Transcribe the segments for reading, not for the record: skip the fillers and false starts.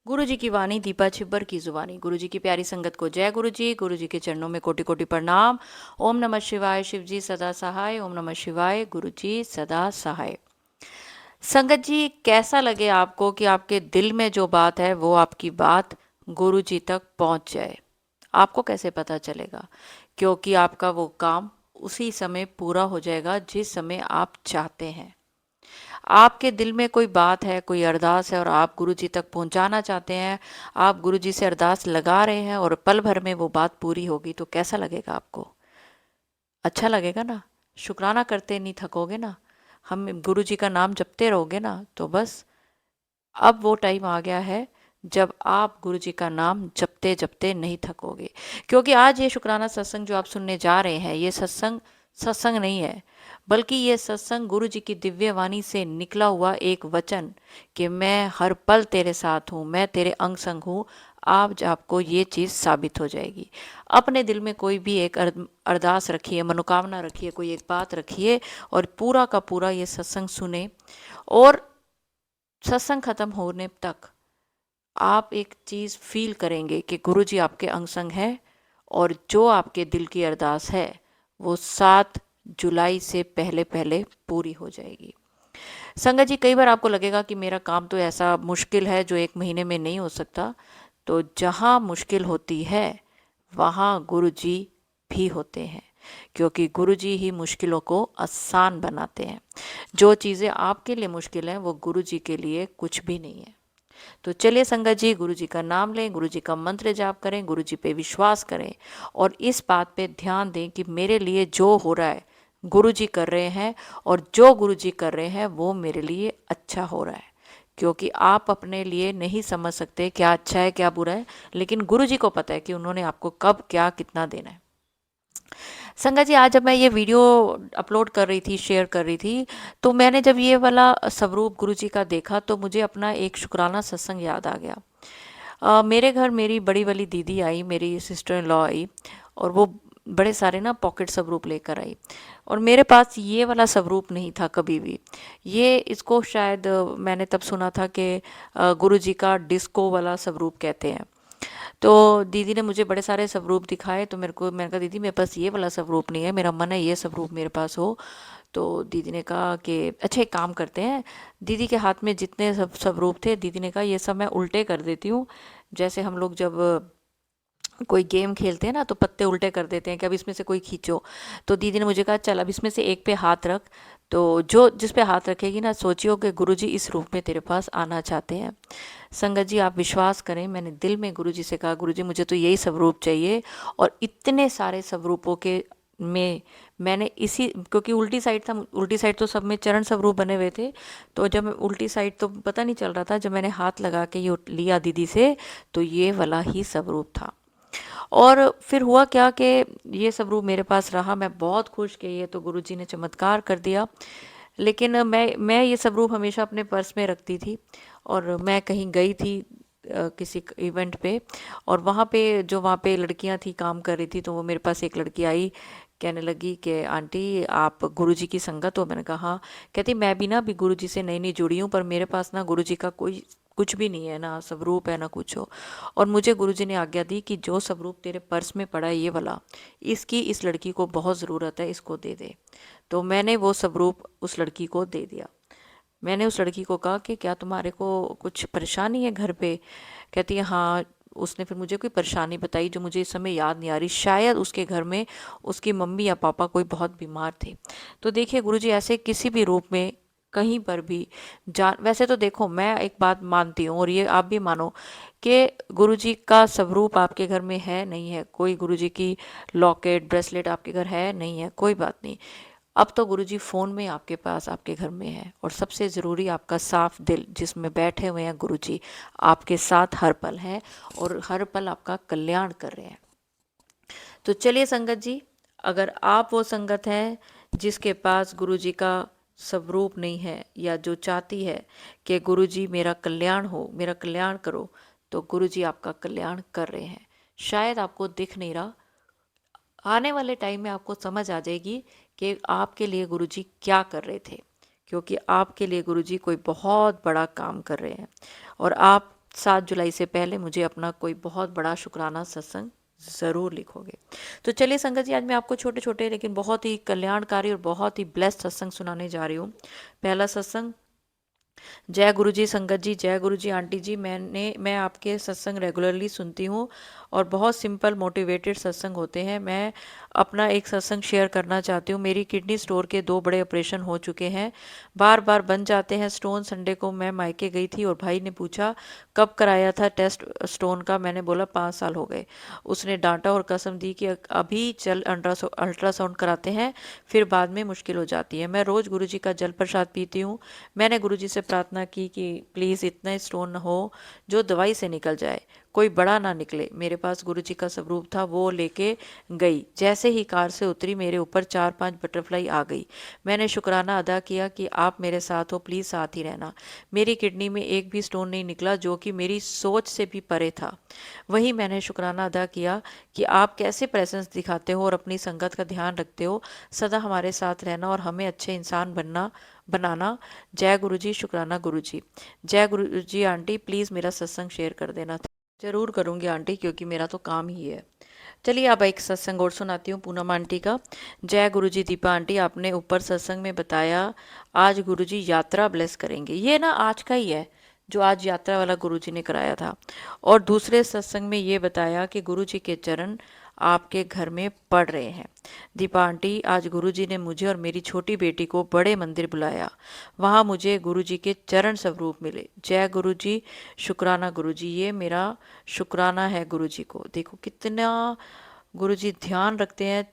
गुरु जी की वाणी दीपा छिब्बर की जुबानी। गुरु जी की प्यारी संगत को जय गुरु जी। गुरु जी के चरणों में कोटि कोटि प्रणाम। ओम नमः शिवाय। शिव जी सदा सहाय। ओम नमः शिवाय। गुरु जी सदा सहाय। संगत जी, कैसा लगे आपको कि आपके दिल में जो बात है वो आपकी बात गुरु जी तक पहुंच जाए। आपको कैसे पता चलेगा? क्योंकि आपका वो काम उसी समय पूरा हो जाएगा जिस समय आप चाहते हैं। आपके दिल में कोई बात है, कोई अरदास है और आप गुरु जी तक पहुंचाना चाहते हैं। आप गुरु जी से अरदास लगा रहे हैं और पल भर में वो बात पूरी होगी, तो कैसा लगेगा आपको? अच्छा लगेगा ना? शुक्राना करते नहीं थकोगे ना? हम गुरु जी का नाम जपते रहोगे ना? तो बस अब वो टाइम आ गया है जब आप गुरु जी का नाम जपते जपते नहीं थकोगे। क्योंकि आज ये शुक्राना सत्संग जो आप सुनने जा रहे हैं, ये सत्संग सत्संग नहीं है, बल्कि ये सत्संग गुरु जी की दिव्य वाणी से निकला हुआ एक वचन कि मैं हर पल तेरे साथ हूँ, मैं तेरे अंग संग हूँ। आज आपको ये चीज़ साबित हो जाएगी। अपने दिल में कोई भी एक अरदास रखिए, मनोकामना रखिए, कोई एक बात रखिए और पूरा का पूरा ये सत्संग सुने। और सत्संग खत्म होने तक आप एक चीज़ फील करेंगे कि गुरु जी आपके अंग संग है और जो आपके दिल की अरदास है वो 7 जुलाई से पहले पहले पूरी हो जाएगी। संगत जी, कई बार आपको लगेगा कि मेरा काम तो ऐसा मुश्किल है जो 1 महीने में नहीं हो सकता। तो जहाँ मुश्किल होती है वहाँ गुरु जी भी होते हैं, क्योंकि गुरु जी ही मुश्किलों को आसान बनाते हैं। जो चीज़ें आपके लिए मुश्किल हैं वो गुरु जी के लिए कुछ भी नहीं है। तो चलिए संगत जी, गुरु जी का नाम लें, गुरु जी का मंत्र जाप करें, गुरु जी पे विश्वास करें और इस बात पे ध्यान दें कि मेरे लिए जो हो रहा है गुरु जी कर रहे हैं और जो गुरु जी कर रहे हैं वो मेरे लिए अच्छा हो रहा है। क्योंकि आप अपने लिए नहीं समझ सकते क्या अच्छा है क्या बुरा है, लेकिन गुरु जी को पता है कि उन्होंने आपको कब क्या कितना देना है। संगत जी, आज जब मैं ये वीडियो अपलोड कर रही थी, शेयर कर रही थी, तो मैंने जब ये वाला स्वरूप गुरु जी का देखा तो मुझे अपना एक शुक्राना सत्संग याद आ गया। मेरे घर मेरी बड़ी वाली दीदी आई, मेरी सिस्टर इन लॉ आई और वो बड़े सारे ना पॉकेट स्वरूप लेकर आई और मेरे पास ये वाला स्वरूप नहीं था कभी भी। ये इसको शायद मैंने तब सुना था कि गुरु जी का डिस्को वाला स्वरूप कहते हैं। तो दीदी ने मुझे बड़े सारे स्वरूप दिखाए, तो मैंने कहा दीदी मेरे पास ये वाला स्वरूप नहीं है, मेरा मन है ये स्वरूप मेरे पास हो। तो दीदी ने कहा कि अच्छा एक काम करते हैं। दीदी के हाथ में जितने सब स्वरूप थे, दीदी ने कहा ये सब मैं उल्टे कर देती हूँ। जैसे हम लोग जब कोई गेम खेलते हैं ना तो पत्ते उल्टे कर देते हैं कि अब इसमें से कोई खींचो। तो दीदी ने मुझे कहा चल अब इसमें से एक पे हाथ रख। तो जो जिस पे हाथ रखेगी ना, सोचियो कि गुरुजी इस रूप में तेरे पास आना चाहते हैं। संगत जी, आप विश्वास करें, मैंने दिल में गुरुजी से कहा गुरुजी मुझे तो यही स्वरूप चाहिए। और इतने सारे स्वरूपों के में मैंने इसी, क्योंकि उल्टी साइड था, उल्टी साइड तो सब में चरण स्वरूप बने हुए थे। तो जब मैं उल्टी साइड तो पता नहीं चल रहा था, जब मैंने हाथ लगा के ये लिया दीदी से तो ये वाला ही स्वरूप था। और फिर हुआ क्या कि ये स्वरूप मेरे पास रहा। मैं बहुत खुश कि ये तो गुरुजी ने चमत्कार कर दिया। लेकिन मैं ये स्वरूप हमेशा अपने पर्स में रखती थी। और मैं कहीं गई थी किसी इवेंट पे, और वहाँ पे लड़कियां थी काम कर रही थी, तो वो मेरे पास एक लड़की आई, कहने लगी कि आंटी आप गुरुजी की संगत हो? मैंने कहा हाँ। कहती मैं भी ना अभी गुरुजी से नई नई जुड़ी हूँ, पर मेरे पास ना गुरुजी का कोई कुछ भी नहीं है, ना स्वरूप है ना कुछ हो। और मुझे गुरुजी ने आज्ञा दी कि जो स्वरूप तेरे पर्स में पड़ा है ये वाला, इसकी इस लड़की को बहुत ज़रूरत है, इसको दे दे। तो मैंने वो स्वरूप उस लड़की को दे दिया। मैंने उस लड़की को कहा कि क्या तुम्हारे को कुछ परेशानी है घर पे? कहती है हाँ। उसने फिर मुझे कोई परेशानी बताई जो मुझे इस समय याद नहीं आ रही। शायद उसके घर में उसकी मम्मी या पापा कोई बहुत बीमार थे। तो देखिए गुरुजी ऐसे किसी भी रूप में कहीं पर भी जान, वैसे तो देखो मैं एक बात मानती हूँ और ये आप भी मानो कि गुरुजी का स्वरूप आपके घर में है नहीं है, कोई गुरुजी की लॉकेट ब्रेसलेट आपके घर है नहीं है, कोई बात नहीं। अब तो गुरुजी फ़ोन में आपके पास आपके घर में है, और सबसे ज़रूरी आपका साफ दिल जिसमें बैठे हुए हैं गुरुजी आपके साथ हर पल हैं और हर पल आपका कल्याण कर रहे हैं। तो चलिए संगत जी, अगर आप वो संगत हैं जिसके पास गुरुजी का स्वरूप नहीं है, या जो चाहती है कि गुरुजी मेरा कल्याण हो, मेरा कल्याण करो, तो गुरुजी आपका कल्याण कर रहे हैं। शायद आपको दिख नहीं रहा, आने वाले टाइम में आपको समझ आ जाएगी कि आपके लिए गुरुजी क्या कर रहे थे, क्योंकि आपके लिए गुरुजी कोई बहुत बड़ा काम कर रहे हैं और आप 7 जुलाई से पहले मुझे अपना कोई बहुत बड़ा शुक्राना सत्संग ज़रूर लिखोगे। तो चलिए संगत जी, आज मैं आपको छोटे छोटे लेकिन बहुत ही कल्याणकारी और बहुत ही ब्लेस्ड सत्संग सुनाने जा रही हूँ। पहला सत्संग। जय गुरु जी संगत जी, जय गुरु जी आंटी जी। मैं आपके सत्संग रेगुलरली सुनती हूँ और बहुत सिंपल मोटिवेटेड सत्संग होते हैं। मैं अपना एक सत्संग शेयर करना चाहती हूँ। मेरी किडनी स्टोन के 2 बड़े ऑपरेशन हो चुके हैं, बार बार बन जाते हैं स्टोन। संडे को मैं मायके गई थी और भाई ने पूछा कब कराया था टेस्ट स्टोन का। मैंने बोला 5 साल हो गए। उसने डांटा और कसम दी कि अभी चल अल्ट्रासाउंड कराते हैं, फिर बाद में मुश्किल हो जाती है। मैं रोज़ गुरु जी का जल प्रसाद पीती हूँ। मैंने गुरु जी से प्रार्थना की कि प्लीज़ इतना स्टोन न हो जो दवाई से निकल जाए, कोई बड़ा ना निकले। मेरे पास गुरु जी का स्वरूप था, वो लेके गई। जैसे ही कार से उतरी मेरे ऊपर 4-5 बटरफ्लाई आ गई। मैंने शुक्राना अदा किया कि आप मेरे साथ हो, प्लीज़ साथ ही रहना। मेरी किडनी में एक भी स्टोन नहीं निकला, जो कि मेरी सोच से भी परे था। वही मैंने शुक्राना अदा किया कि आप कैसे प्रेजेंस दिखाते हो और अपनी संगत का ध्यान रखते हो। सदा हमारे साथ रहना और हमें अच्छे इंसान बनाना। जय गुरु जी, शुक्राना गुरु जी। जय गुरु जी आंटी, प्लीज़ मेरा सत्संग शेयर कर देना। ज़रूर करूँगी आंटी, क्योंकि मेरा तो काम ही है। चलिए अब एक सत्संग और सुनाती हूँ पूनम आंटी का। जय गुरु जी दीपा आंटी, आपने ऊपर सत्संग में बताया आज गुरु जी यात्रा ब्लेस करेंगे। ये ना आज का ही है जो आज यात्रा वाला गुरु जी ने कराया था। और दूसरे सत्संग में ये बताया कि गुरु जी के चरण आपके घर में पड़ रहे हैं। दीपा आंटी, आज गुरुजी ने मुझे और मेरी छोटी बेटी को बड़े मंदिर बुलाया, वहाँ मुझे गुरुजी के चरण स्वरूप मिले। जय गुरुजी, शुक्राना गुरुजी। ये मेरा शुक्राना है गुरुजी को। देखो कितना गुरुजी ध्यान रखते हैं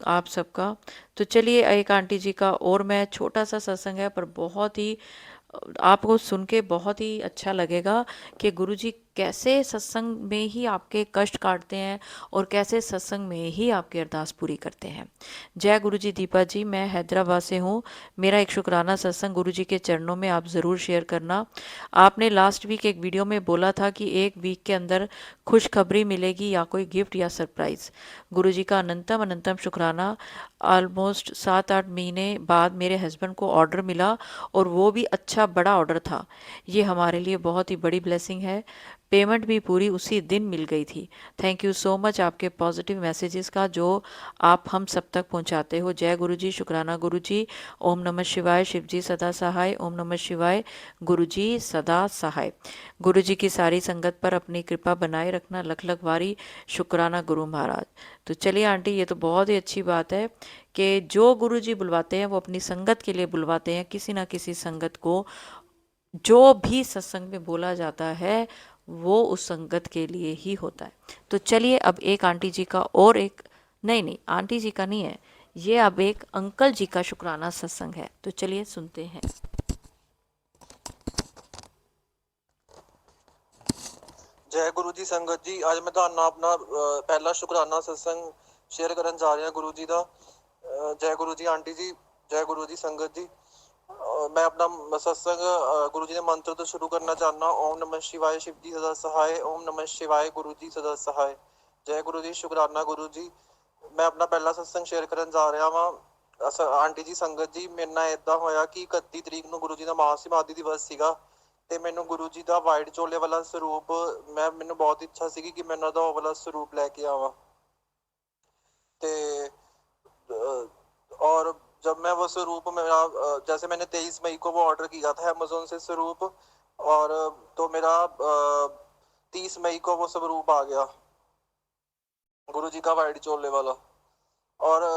आप सबका। तो चलिए एक आंटी जी का और मैं छोटा सा सत्संग है, पर बहुत ही आपको सुन के बहुत ही अच्छा लगेगा कि गुरुजी कैसे सत्संग में ही आपके कष्ट काटते हैं और कैसे सत्संग में ही आपकी अरदास पूरी करते हैं। जय गुरु जी दीपा जी, मैं हैदराबाद से हूँ। मेरा एक शुक्राना सत्संग गुरु जी के चरणों में आप ज़रूर शेयर करना। आपने लास्ट वीक एक वीडियो में बोला था कि 1 वीक के अंदर खुशखबरी मिलेगी या कोई गिफ्ट या सरप्राइज़। गुरु जी का अनंतम अनंतम शुक्राना। ऑलमोस्ट 7-8 महीने बाद मेरे हस्बैंड को ऑर्डर मिला और वो भी अच्छा बड़ा ऑर्डर था। ये हमारे लिए बहुत ही बड़ी ब्लेसिंग है। पेमेंट भी पूरी उसी दिन मिल गई थी। थैंक यू सो मच आपके पॉजिटिव मैसेजेस का जो आप हम सब तक पहुंचाते हो। जय गुरु जी, शुक्राना गुरु जी। ओम नमः शिवाय, शिव जी सदा सहाय। ओम नमः शिवाय, गुरु जी सदा सहाय। गुरु जी की सारी संगत पर अपनी कृपा बनाए रखना। लख लख वारी शुक्राना गुरु महाराज। तो चलिए आंटी, ये तो बहुत ही अच्छी बात है कि जो गुरु जी बुलवाते हैं वो अपनी संगत के लिए बुलवाते हैं। किसी ना किसी संगत को जो भी सत्संग में बोला जाता है वो उस संगत के लिए ही होता है। तो चलिए अब एक आंटी जी का और एक, नहीं नहीं आंटी जी का नहीं है ये, अब एक अंकल जी का शुक्राना सत्संग है। तो चलिए सुनते हैं। जय गुरु जी संगत जी, आज मैं ਤੁਹਾਨੂੰ ਆਪਣਾ ਪਹਿਲਾ ਸ਼ੁਕਰਾਨਾ ਸਤਸੰਗ ਸ਼ੇਅਰ ਕਰਨ ਜਾ ਰਿਹਾ ਗੁਰੂ ਜੀ ਦਾ। ਜੈ ਗੁਰੂ ਜੀ ਆਂਟੀ ਜੀ, ਜੈ ਗੁਰੂ ਜੀ ਸੰਗਤ ਜੀ। मैं अपना सत्संग गुरु जी ने मंत्र तो शुरू करना चाहना। ओम नमः शिवाय, शिव जी सदा सहाय। ओम नमः शिवाय, गुरु जी सदा सहाय। जय गुरु जी, शुकराना गुरु जी। मैं अपना पहला सत्संग शेयर ਕਰਨ ਜਾ ਰਿਹਾ ਵਾਂ। ਆਂਟੀ ਜੀ ਸੰਗਤ ਜੀ, ਮੇਰੇ ਨਾਲ ਇਦਾਂ ਹੋਇਆ ਕਿ 31 ਤਰੀਕ ਨੂੰ ਗੁਰੂ ਜੀ ਦਾ ਮਹਾਸਮਾਧੀ ਦਿਵਸ ਸੀਗਾ ਤੇ ਮੈਨੂੰ ਗੁਰੂ ਜੀ ਦਾ ਵਾਈਟ ਚੋਲੇ ਵਾਲਾ ਸਰੂਪ ਮੈਨੂੰ ਬਹੁਤ ਇੱਛਾ ਸੀਗੀ ਕਿ ਮੈਂ ਉਹਨਾਂ ਦਾ ਉਹ ਵਾਲਾ ਸਰੂਪ ਲੈ ਕੇ ਆਵਾਂ। ਤੇ और जब मैं वो स्वरूप मेरा जैसे मैंने 23 मई को वो ऑर्डर किया था अमेजोन से स्वरूप, और तो मेरा 30 मई को वो स्वरूप आ गया गुरु जी का वाइट चोले वाला। और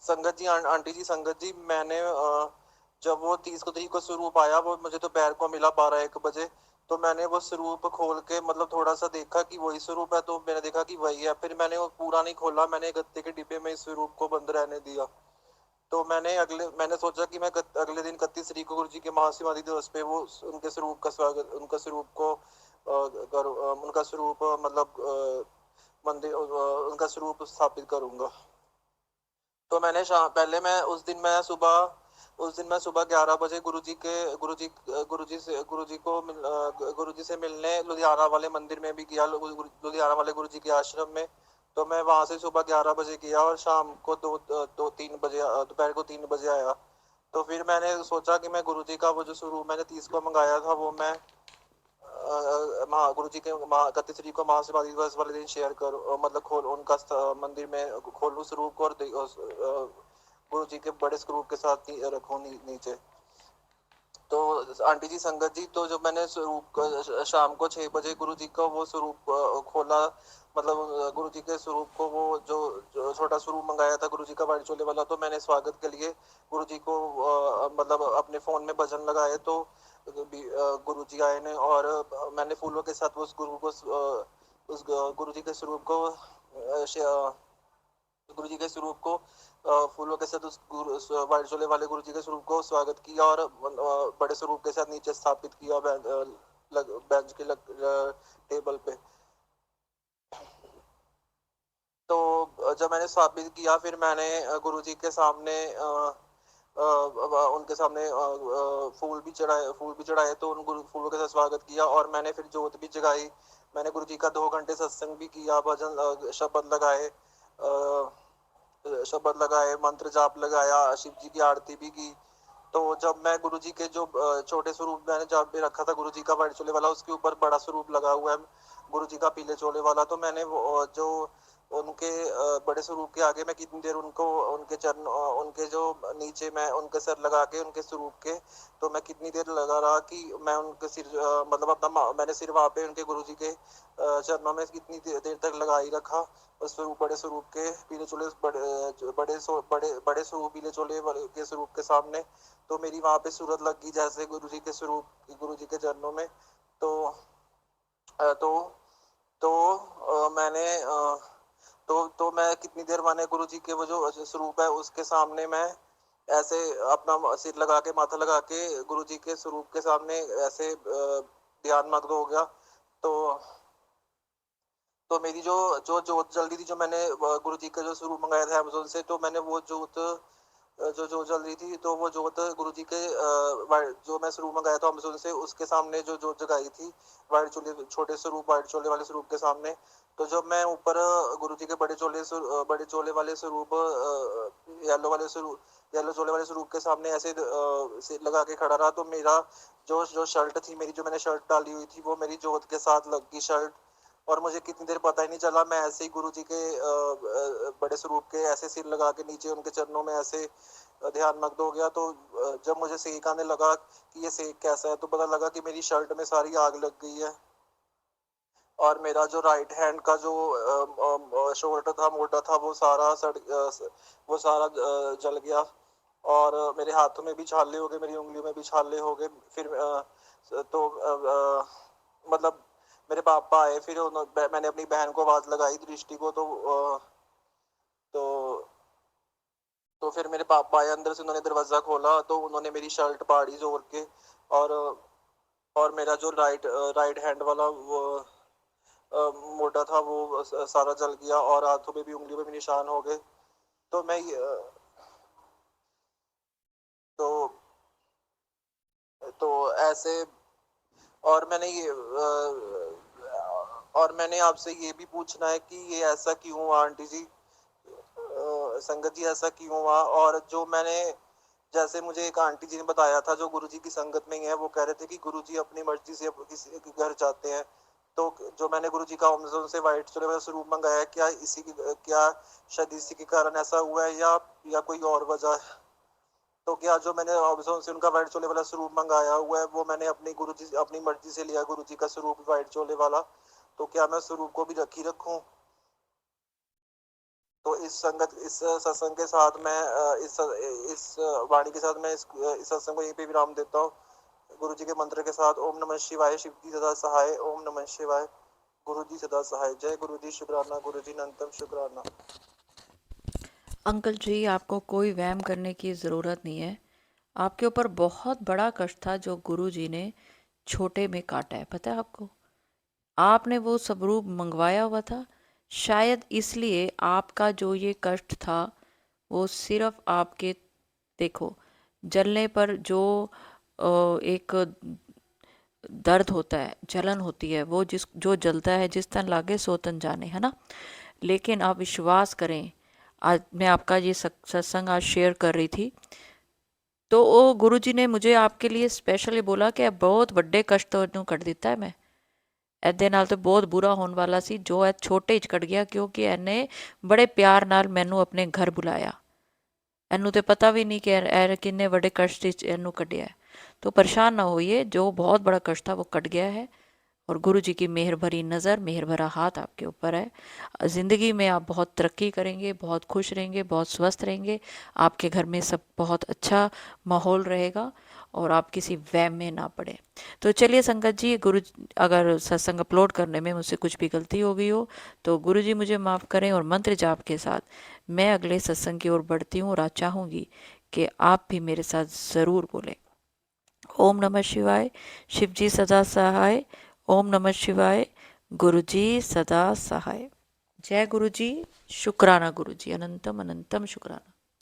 संगत जी, आंटी जी संगत जी, मैंने जब वो 30 को तरीक को स्वरूप आया, वो मुझे दोपहर को मिला 12-1 बजे। तो मैंने वो स्वरूप खोल के मतलब थोड़ा सा देखा कि वही स्वरूप है, तो मैंने देखा कि वही है। फिर मैंने वो पूरा नहीं खोला, मैंने गत्ते के डिब्बे में इस स्वरूप को बंद रहने दिया। तो मैंने सोचा कि मैं अगले दिन 31 तरीक को गुरु जी के महासमाधि दिवस पे वो उनके स्वरूप का स्वागत, उनका स्वरूप को उनका स्वरूप मतलब मंदिर उनका स्वरूप स्थापित करूंगा। तो मैंने पहले मैं उस दिन मैं सुबह 11 बजे गुरु जी से मिलने लुधियाना वाले मंदिर में भी गया, लुधियाना वाले गुरु जी के आश्रम में। तो मैं वहां से सुबह 11 बजे गया और शाम को 2-3 बजे दोपहर को 3 बजे आया। तो फिर मैंने सोचा कि मैं गुरु जी का वो जो स्वरूप मैंने 30 को मंगाया था वो मैं गुरु जी के 31 को महाशिवरात्रि दिवस वाले दिन शेयर करो, मतलब खोल उनका मंदिर में खोलूं स्वरूप को और गुरु जी के बड़े स्वरूप के साथ रखूं नीचे। तो आंटी जी संगत जी, तो जब मैंने स्वरूप शाम को 6 बजे गुरु जी का वो स्वरूप खोला, मतलब गुरु जी के स्वरूप को वो जो छोटा स्वरूप मंगाया था गुरु जी का वाइट चोले वाला, तो मैंने स्वागत के लिए गुरु जी को मतलब अपने फोन में भजन लगाए, तो गुरु जी आए ने और मैंने फूलों के साथ उस गुरु को उस गुरु जी के स्वरूप को गुरु जी के स्वरूप को फूलों के साथ उस वाइट चोले वाले गुरु जी के स्वरूप को स्वागत किया और बड़े स्वरूप के साथ नीचे स्थापित किया बेंच के टेबल पे। तो जब मैंने स्थापित किया, फिर मैंने गुरु जी के सामने उनके सामने फूल भी चढ़ाए, तो उन गुरु फूलों के साथ स्वागत किया और मैंने फिर जोत भी जगाई। मैंने गुरु जी का 2 घंटे सत्संग भी किया, भजन शब्द लगाए, मंत्र जाप लगाया, शिव जी की आरती भी की। तो जब मैं गुरु जी के जो छोटे स्वरूप मैंने जहाँ पे रखा था गुरु जी का वाइट चोले वाला, उसके ऊपर बड़ा स्वरूप लगा हुआ है गुरु जी का पीले चोले वाला, तो मैंने वो जो उनके बड़े स्वरूप के आगे मैं कितनी देर उनको उनके चरण उनके जो नीचे मैं उनके सर लगा के उनके स्वरूप के, तो मैं कितनी देर लगा रहा कि मैं उनके सिर मतलब अपना मैंने सिर वहां पे उनके गुरु जी के चरणों में कितनी देर तक लगा ही रखा। उस स्वरूप बड़े स्वरूप के पीले चोले बड़े स्वरूप पीले चोले के स्वरूप के सामने, तो मेरी वहां पे सूरत लग गई जैसे गुरु जी के स्वरूप गुरु जी के चरणों में। तो अ, तो मैंने तो मैं कितनी देर माने गुरु जी के वो जो स्वरूप है उसके सामने मैं ऐसे अपना सिर लगा के माथा लगा के गुरु जी के स्वरूप के सामने ऐसे ध्यान मग्न हो गया। तो मेरी जो जो जोत जल रही थी, जो मैंने गुरु जी का जो स्वरूप मंगाया था अमेजोन से, तो मैंने वो जोत जो जोत जल रही थी, तो वो जोत गुरु जी के जो मैं स्वरूप मंगाया था अमेजोन से उसके सामने जो जोत जगाई थी वाइट चोले छोटे स्वरूप वाइट चोले वाले स्वरूप के सामने। तो जब मैं ऊपर गुरु जी के बड़े चोले वाले स्वरूप येलो चोले वाले स्वरूप के सामने ऐसे सिर लगा के खड़ा रहा, तो मेरा जो शर्ट थी मेरी, जो मैंने शर्ट डाली हुई थी, वो मेरी जोत के साथ लग गई शर्ट, और मुझे कितनी देर पता ही नहीं चला। मैं ऐसे ही गुरु जी के बड़े स्वरूप के ऐसे सिर लगा के नीचे उनके चरणों में ऐसे ध्यान मग्न हो गया। तो जब मुझे सेक आने लगा कि ये सेक कैसा है, तो पता लगा कि मेरी शर्ट में सारी आग लग गई है और मेरा जो राइट हैंड का जो शोल्डर था मोटा था वो सारा जल गया और मेरे हाथों में भी छाले हो गए, मेरी उंगलियों में भी छाले हो गए। फिर तो मतलब मेरे पापा आए, फिर मैंने अपनी बहन को आवाज लगाई दृष्टि को, तो फिर मेरे पापा आए अंदर से, उन्होंने दरवाजा खोला, तो उन्होंने मेरी शर्ट फाड़ी जोड़ के और मेरा जो राइट हैंड वाला वो मोटा था वो सारा जल गया और हाथों में भी उंगलियों में भी निशान हो गए। तो मैं तो ऐसे और मैंने और मैंने आपसे ये भी पूछना है कि ये ऐसा क्यों हुआ आंटी जी, संगत जी ऐसा क्यों हुआ। और जो मैंने जैसे मुझे एक आंटी जी ने बताया था जो गुरुजी की संगत में ही है, वो कह रहे थे कि गुरुजी अपनी मर्जी से किसी के घर जाते हैं। तो जो मैंने गुरुजी का अमेज़न से व्हाइट चोले वाला स्वरूप मंगाया, क्या शायद इसी के कारण ऐसा हुआ है या कोई और वजह है। तो क्या जो मैंने अमेज़न से उनका व्हाइट चोले वाला स्वरूप मंगाया हुआ है वो मैंने अपनी मर्जी से लिया गुरुजी का स्वरूप व्हाइट चोले वाला, तो क्या मैं स्वरूप को भी रखूं। तो इस सत्संग के साथ मैं इस वाणी के साथ मैं इस सत्संग को यहीं पे विराम देता हूँ, गुरु जी के मंत्र के साथ। ओम नमः शिवाय, शिव जी सदा सहाय। ओम नमः शिवाय, गुरु जी सदा सहाय। जय गुरु जी, शुक्राना गुरु जी, नंतम शुक्राना। अंकल जी, आपको कोई वहम करने की ज़रूरत नहीं है। आपके ऊपर बहुत बड़ा कष्ट था जो गुरुजी ने छोटे में काटा है, पता है आपको। आपने वो स्वरूप मंगवाया हुआ था, शायद इसलिए आपका जो ये कष्ट था वो सिर्फ आपके, देखो, जलने पर जो एक दर्द होता है, जलन होती है, वो जो जलता है जिस तन लागे सो तन जाने, है ना। लेकिन आप विश्वास करें, आज मैं आपका ये सत्संग आज शेयर कर रही थी, तो वो गुरुजी ने मुझे आपके लिए स्पेशली बोला कि बहुत बड़े कष्ट तो कर देता है मैं, ਇਹਦੇ ਨਾਲ ਤੇ ਬਹੁਤ ਬੁਰਾ ਹੋਣ ਵਾਲਾ ਸੀ, ਜੋ ਇਹ ਛੋਟੇ 'ਚ ਕੱਟ ਗਿਆ, ਕਿਉਂਕਿ ਇਹਨੇ ਬੜੇ ਪਿਆਰ ਨਾਲ ਮੈਨੂੰ ਆਪਣੇ ਘਰ ਬੁਲਾਇਆ। ਇਹਨੂੰ ਤੇ ਪਤਾ ਵੀ ਨਹੀਂ ਕਿ ਇਹ ਕਿੰਨੇ ਵੱਡੇ कष्ट 'ਚ ਇਹਨੂੰ ਕੱਢਿਆ है। तो परेशान ना होइए, जो बहुत बड़ा कष्ट था वो कट गया है और गुरु जी की मेहर भरी नज़र, मेहर भरा हाथ आपके ऊपर है। ज़िंदगी में आप बहुत तरक्की करेंगे, बहुत खुश रहेंगे, बहुत स्वस्थ रहेंगे। आपके घर में सब बहुत अच्छा माहौल रहेगा और आप किसी वहम में ना पड़े। तो चलिए संगत जी, अगर सत्संग अपलोड करने में मुझसे कुछ भी गलती हो गई हो तो गुरु जी मुझे माफ़ करें, और मंत्र जाप के साथ मैं अगले सत्संग की ओर बढ़ती हूँ और आज चाहूँगी कि आप भी मेरे साथ ज़रूर बोलें। ओम नमः शिवाय, शिव जी सदा सहाय। ओम नमः शिवाय, गुरु जी सदा सहाय। जय गुरु जी, शुक्राना गुरु जी, अनंतम अनंतम शुक्राना।